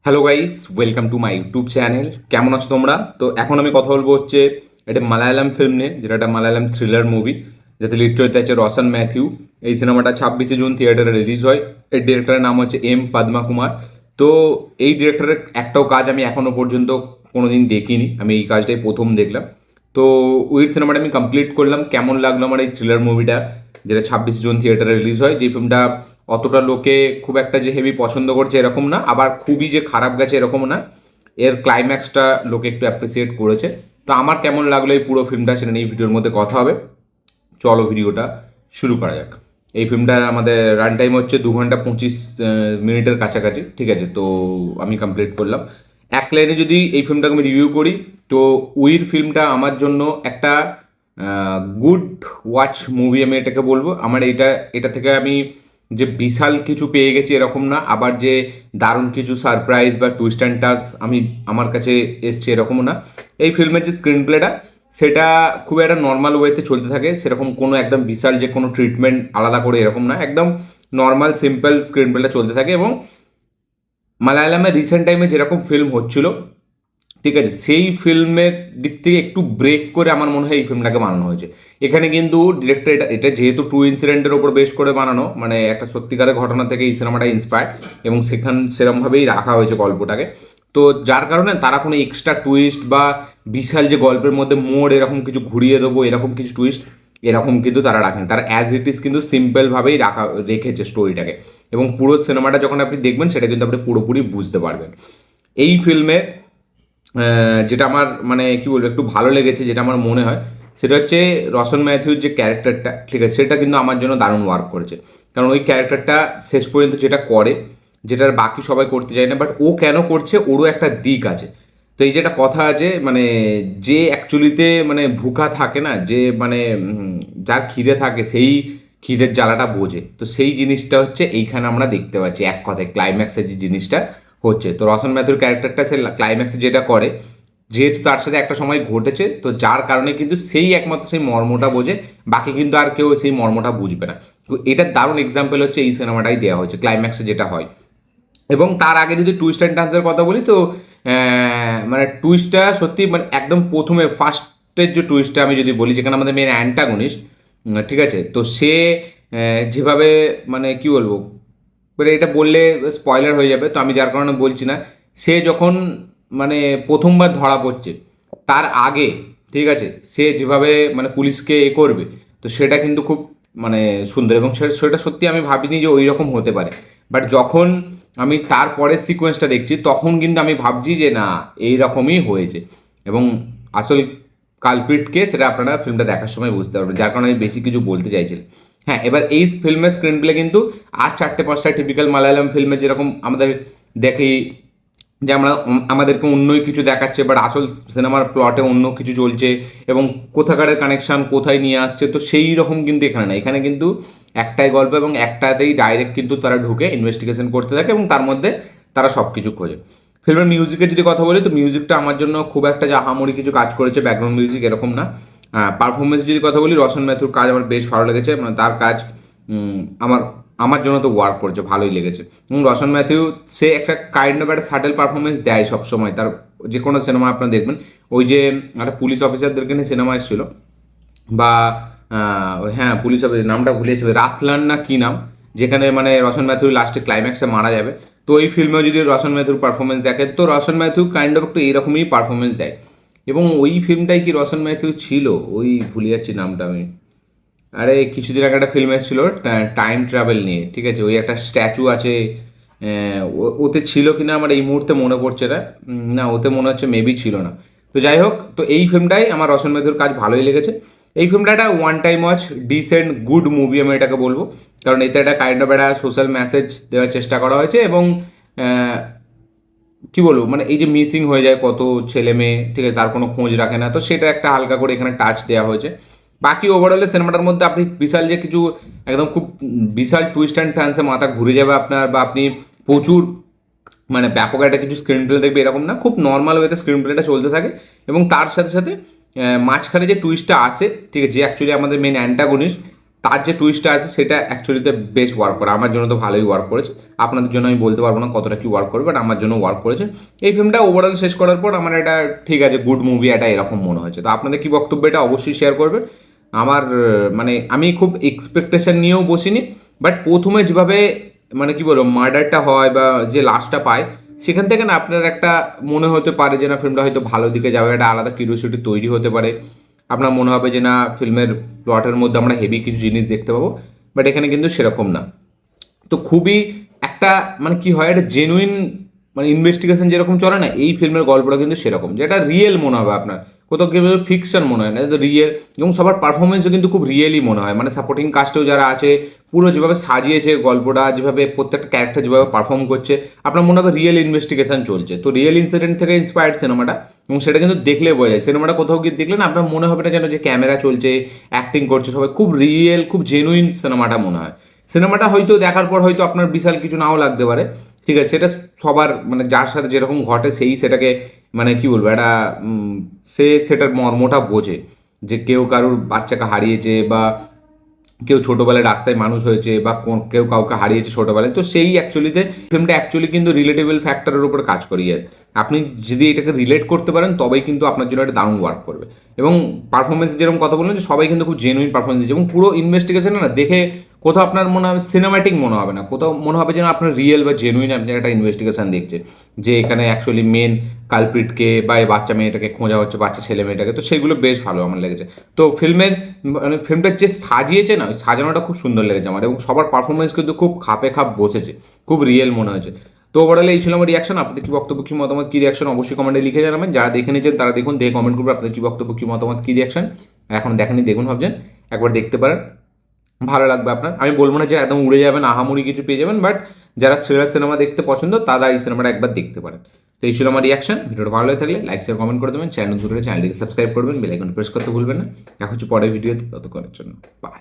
Hello guys, welcome to my YouTube channel. কেমন আছো তোমরা? তো এখন আমি কথা বলবো হচ্ছে এটা মালায়ালাম ফিল্ম নিয়ে, যেটা একটা মালায়ালাম থ্রিলার মুভি, যাতে লিড চরিত্রে আছে রসন ম্যাথিউ। এই সিনেমাটা 26শে জুন থিয়েটারে রিলিজ হয়। এর ডিরেক্টরের নাম হচ্ছে এম পদ্মা কুমার। তো এই ডিরেক্টরের একটাও কাজ আমি এখনো পর্যন্ত কোনোদিন দেখিনি, আমি এই কাজটাই প্রথম দেখলাম। তো উইথ সিনেমাটা আমি কমপ্লিট করলাম। কেমন লাগলো আমার এই থ্রিলার মুভিটা, যেটা 26শে জুন থিয়েটারে রিলিজ হয়। যে ফিল্মটা অতটা লোকে খুব একটা যে হেভি পছন্দ করছে এরকম না, আবার খুবই যে খারাপ গেছে এরকম না। এর ক্লাইম্যাক্সটা লোকে একটু অ্যাপ্রিসিয়েট করেছে। তো আমার কেমন লাগলো এই পুরো ফিল্মটা, সেটা নিয়ে এই ভিডিওর মধ্যে কথা হবে। চলো ভিডিওটা শুরু করা যাক। এই ফিল্মটার আমাদের রান টাইম হচ্ছে 2 ঘন্টা 25 মিনিটের কাছাকাছি, ঠিক আছে। তো আমি কমপ্লিট করলাম। এক লাইনে যদি এই ফিল্মটাকে আমি রিভিউ করি, তো উইর ফিল্মটা আমার জন্য একটা গুড ওয়াচ মুভি আমি এটাকে বলবো। আমার এটা থেকে আমি যে বিশাল কিছু পেয়ে গেছি এরকম না, আবার যে দারুণ কিছু সারপ্রাইজ বা টুইস্ট অ্যান্ড টাচ আমার কাছে এসছে এরকমও না। এই ফিল্মের যে স্ক্রিন প্লেটা, সেটা খুব একটা নর্মাল ওয়েতে চলতে থাকে। সেরকম কোনো একদম বিশাল যে কোনো ট্রিটমেন্ট আলাদা করে এরকম না, একদম নর্মাল সিম্পল স্ক্রিন প্লেটা চলতে থাকে। এবং মালায়ালামের রিসেন্ট টাইমে যেরকম ফিল্ম হচ্ছিল, ঠিক আছে, সেই ফিল্মের দিক থেকে একটু ব্রেক করে আমার মনে হয় এই ফিল্মটাকে বানানো হয়েছে। এখানে কিন্তু ডিরেক্টর এটা এটা যেহেতু ট্রু ইনসিডেন্টের ওপর বেস করে বানানো, মানে একটা সত্যিকারের ঘটনা থেকে এই সিনেমাটা ইন্সপায়ার্ড, এবং সেরমভাবেই রাখা হয়েছে গল্পটাকে। তো যার কারণে তারা কোনো এক্সট্রা টুইস্ট বা বিশাল যে গল্পের মধ্যে মোড় এরকম কিছু ঘুরিয়ে দেবো এরকম কিছু টুইস্ট এরকম কিন্তু তারা রাখেন। তারা অ্যাজ ইট ইজ কিন্তু সিম্পলভাবেই রেখেছে স্টোরিটাকে। এবং পুরো সিনেমাটা যখন আপনি দেখবেন, সেটা কিন্তু আপনি পুরোপুরি বুঝতে পারবেন। এই ফিল্মে যেটা আমার মানে কি বলবো একটু ভালো লেগেছে, যেটা আমার মনে হয়, সেটা হচ্ছে রসন ম্যাথিউর যে ক্যারেক্টারটা, ঠিক আছে, সেটা কিন্তু আমার জন্য দারুণ ওয়ার্ক করেছে। কারণ ওই ক্যারেক্টারটা শেষ পর্যন্ত যেটা করে, যেটার বাকি সবাই করতে চায় না, বাট ও কেন করছে ওরও একটা দিক আছে। তো এই যেটা কথা আছে, মানে যে অ্যাকচুয়ালিতে মানে ভুকা থাকে না, যে মানে যার খিদে থাকে, সেই খিদের জ্বালাটা বোঝে। তো সেই জিনিসটা হচ্ছে এইখানে আমরা দেখতে পাচ্ছি এক কথায় ক্লাইম্যাক্সের যে জিনিসটা হচ্ছে। তো রসন ম্যাথুর ক্যারেক্টারটা সে ক্লাইম্যাক্সে যেটা করে, যেহেতু তার সাথে একটা সময় ঘটেছে, তো যার কারণে কিন্তু সেই একমাত্র সেই মর্মটা বোঝে, বাকি কিন্তু আর কেউ সেই মর্মটা বুঝবে না। তো এটার দারুণ এক্সাম্পল হচ্ছে এই সিনেমাটাই দেওয়া হয়েছে, ক্লাইম্যাক্সে যেটা হয়। এবং তার আগে যদি টুইস্ট অ্যান্ড টার্নসের কথা বলি, তো মানে টুইস্টটা সত্যি মানে একদম প্রথমে ফার্স্টের যে টুইস্টটা আমি যদি বলি, যেখানে আমাদের মেন অ্যান্টাগনিস্ট, ঠিক আছে, তো সে যেভাবে মানে কি বলবো, মানে এটা বললে স্পয়লার হয়ে যাবে, তো আমি যার কারণে বলছি না। সে যখন মানে প্রথমবার ধরা পড়ছে, তার আগে, ঠিক আছে, সে যেভাবে মানে পুলিশকে করবে, তো সেটা কিন্তু খুব মানে সুন্দর। এবং সেটা সত্যি আমি ভাবিনি যে ওই রকম হতে পারে। বাট যখন আমি তারপরের সিকোয়েন্সটা দেখছি, তখন কিন্তু আমি ভাবছি যে না, এই রকমই হয়েছে। এবং আসল কালপিটকে সেটা আপনারা ফিল্মটা দেখার সময় বুঝতে পারবেন, যার কারণে আমি বেশি কিছু বলতে চাইছিলাম। হ্যাঁ, এবার এই ফিল্মের স্ক্রিন প্লে কিন্তু আর 4-5টা টিপিক্যাল মালায়ালাম ফিল্মের যেরকম আমাদের দেখি, যে আমাদেরকে অন্যই কিছু দেখাচ্ছে, বাট আসল সিনেমার প্লটে অন্য কিছু চলছে, এবং কোথাকারের কানেকশন কোথায় নিয়ে আসছে, তো সেই রকম কিন্তু এখানে না। এখানে কিন্তু একটাই গল্প, এবং একটাতেই ডাইরেক্ট কিন্তু তারা ঢুকে ইনভেস্টিগেশন করতে থাকে, এবং তার মধ্যে তারা সব কিছু খোঁজে। ফিল্মের মিউজিকের যদি কথা বলি, তো মিউজিকটা আমার জন্য খুব একটা যে আহামরি কিছু কাজ করেছে ব্যাকগ্রাউন্ড মিউজিক এরকম না। পারফরমেন্স যদি কথা বলি, রসন ম্যাথুর কাজ আমার বেশ ভালো লেগেছে। মানে তার কাজ আমার আমার জন্য তো ওয়ার্ক করেছে, ভালোই লেগেছে। এবং রসন ম্যাথিউ সে একটা কাইন্ড অফ একটা সাটেল পারফরমেন্স দেয় সবসময় তার যে কোনো সিনেমা আপনারা দেখবেন। ওই যে একটা পুলিশ অফিসারদেরকে নিয়ে সিনেমা এসেছিল, বা হ্যাঁ পুলিশ অফিসার নামটা ভুলেছি, রাতলান না কি নাম, যেখানে মানে রসন ম্যাথিউ লাস্টে ক্লাইম্যাক্সে মারা যাবে। তো এই ফিল্মেও যদি রসন ম্যাথুর পারফরমেন্স দেখে, তো রসন ম্যাথিউ কাইন্ড অফ একটু এইরকমই পারফরমেন্স দেয়। এবং ওই ফিল্মটাই কি রসন ম্যাথিউ ছিল, ওই ভুলে যাচ্ছি নামটা আমি। আরে কিছুদিন আগে একটা ফিল্ম এসেছিল টাইম ট্রাভেল নিয়ে, ঠিক আছে, ওই একটা স্ট্যাচু আছে। ওতে ছিল কিনা আমার এই মুহূর্তে মনে পড়ছে না। না, ওতে মনে হচ্ছে মেবি ছিল না। তো যাই হোক, তো এই ফিল্মটাই আমার রসন মেথুর কাজ ভালোই লেগেছে। এই ফিল্মটা একটা one time watch decent good movie আমি এটাকে বলবো। কারণ এতে একটা কাইন্ড অফ একটা সোশ্যাল মেসেজ দেওয়ার চেষ্টা করা হয়েছে। এবং কি বলবো, মানে এই যে মিসিং হয়ে যায় কত ছেলে মেয়ে, ঠিক আছে, তার কোনো খোঁজ রাখে না, তো সেটা একটা হালকা করে এখানে টাচ দেওয়া হয়েছে। বাকি ওভারঅলে সিনেমাটার মধ্যে আপনি বিশাল যে কিছু একদম খুব বিশাল টুইস্ট অ্যান্ড টার্নসে মাথা ঘুরে যাবে আপনার, বা আপনি প্রচুর মানে ব্যাপক একটা কিছু স্ক্রিন প্লে দেখবে এরকম না। খুব নর্মাল ওয়েতে স্ক্রিন প্লেটা চলতে থাকে। এবং তার সাথে সাথে মাঝখানে যে টুইস্টটা আসে, ঠিক আছে, যে অ্যাকচুয়ালি আমাদের মেন অ্যান্টাগনিস্ট, তার যে টুইস্টটা আছে সেটা অ্যাকচুয়ালিতে বেশ ওয়ার্ক করে, আমার জন্য তো ভালোই ওয়ার্ক করেছে। আপনাদের জন্য আমি বলতে পারবো না কতটা কি ওয়ার্ক করবে, বাট আমার জন্য ওয়ার্ক করেছে। এই ফিল্মটা ওভারঅল শেষ করার পর আমার এটা ঠিক আছে, গুড মুভি এটা এরকম মনে হয়েছে। তো আপনাদের কি বক্তব্য এটা অবশ্যই শেয়ার করবেন। আমার মানে আমি খুব এক্সপেকটেশন নিয়েও বসিনি, বাট প্রথমে যেভাবে মানে কি বলবো মার্ডারটা হয় বা যে লাস্টটা পায়, সেখান থেকে না আপনার একটা মনে হতে পারে যে না ফিল্মটা হয়তো ভালো দিকে যাবে, একটা আলাদা কিউরিওসিটি তৈরি হতে পারে। আপনার মনে হবে যে না ফিল্মের প্লটের মধ্যে আমরা হেভি কিছু জিনিস দেখতে পাবো, বাট এখানে কিন্তু সেরকম না। তো খুবই একটা মানে কি হয়, একটা জেনুইন মানে ইনভেস্টিগেশন যেরকম চলে না, এই ফিল্মের গল্পটা কিন্তু সেরকম, যেটা রিয়েল মনে হবে আপনার, কোথাও কেউ ফিকশন মনে হয় না, এটা রিয়েল। এবং সবার পারফরমেন্সও কিন্তু খুব রিয়েলি মনে হয়, মানে সাপোর্টিং কাস্টেও যারা আছে পুরো যেভাবে সাজিয়েছে গল্পটা, যেভাবে প্রত্যেকটা ক্যারেক্টার যেভাবে পারফর্ম করছে, আপনার মনে হবে রিয়েল ইনভেস্টিগেশন চলছে। তো রিয়েল ইনসিডেন্ট থেকে ইন্সপায়ার্ড সিনেমাটা, এবং সেটা কিন্তু দেখলে বোঝা যায়। সিনেমাটা কোথাও গিয়ে দেখলে না আপনার মনে হবে না যেন যে ক্যামেরা চলছে, অ্যাক্টিং করছে সবাই, খুব রিয়েল, খুব জেনুইন সিনেমাটা মনে হয়। সিনেমাটা হয়তো দেখার পর হয়তো আপনার বিশাল কিছু নাও লাগতে পারে, ঠিক আছে, সেটা সবার মানে যার সাথে যেরকম ঘটে সেই সেটাকে মানে কি বলবো একটা সে সেটার মর্মটা বোঝে, যে কেউ কারুর বাচ্চাকে হারিয়েছে, বা কেউ ছোটোবেলায় রাস্তায় মানুষ হয়েছে, বা কেউ কাউকে হারিয়েছে ছোটোবেলায়। তো সেই অ্যাকচুয়ালিতে ফিল্মটা অ্যাকচুয়ালি কিন্তু রিলেটেবল ফ্যাক্টরের উপর কাজ করে। ইয়েস, আপনি যদি এটাকে রিলেট করতে পারেন তবেই কিন্তু আপনার জন্য একটা দারুণ ওয়ার্ক করবে। এবং পারফরমেন্স যেরকম কথা বললেন যে সবাই কিন্তু খুব জেনুইন পারফরমেন্স দিয়েছে, এবং পুরো ইনভেস্টিগেশন না দেখে কোথাও আপনার মনে হবে সিনেম্যাটিক মনে হবে না, কোথাও মনে হবে যেন আপনার রিয়েল বা জেনুইন আপনি একটা ইনভেস্টিগেশন দেখছে, যে এখানে অ্যাকচুয়ালি মেন কালপ্রিটকে বা এই বাচ্চা মেয়েটাকে খোঁজা হচ্ছে, বাচ্চা ছেলে মেয়েটাকে। তো সেগুলো বেশ ভালো আমার লেগেছে। তো ফিল্মের মানে ফিল্মটা যে সাজিয়েছে না, ওই সাজানোটা খুব সুন্দর লেগেছে আমার, এবং সবার পারফরমেন্স কিন্তু খুব খাপে খাপ বসেছে, খুব রিয়েল মনে হয়েছে। তো ওভারঅল এই ছিল আমার রিয়াকশন। আপনাদের কি বক্তব্য, কি মতামত, কি রিয়াকশন অবশ্যই কমেন্টে লিখে জানাবেন। যারা দেখে নিয়েছেন তারা দেখুন, দেখে কমেন্ট করবেন আপনাদের কি বক্তব্য, কি মতামত, কি রিয়াকশন। এখন দেখেনি দেখুন, ভাবছেন একবার দেখতে পারেন, ভালো লাগবে আপনার। আমি বলবো না যে একদম উড়ে যাবেন, আহামরি কিছু পেয়ে যাবেন, বাট যারা থ্রিলার সিনেমা দেখতে পছন্দ তারা এই সিনেমাটা একবার দেখতে পারেন। তো এই ছিল আমার রিয়াকশন। ভিডিওটা ভালো লাগে থাকলে লাইক শেয়ার কমেন্ট করে দেবেন, চ্যানেলটিকে সাবস্ক্রাইব করবেন, বেল আইকন প্রেস করতে ভুলবেন না। দেখা হচ্ছে পরের ভিডিওতে, ততক্ষণের জন্য বাই।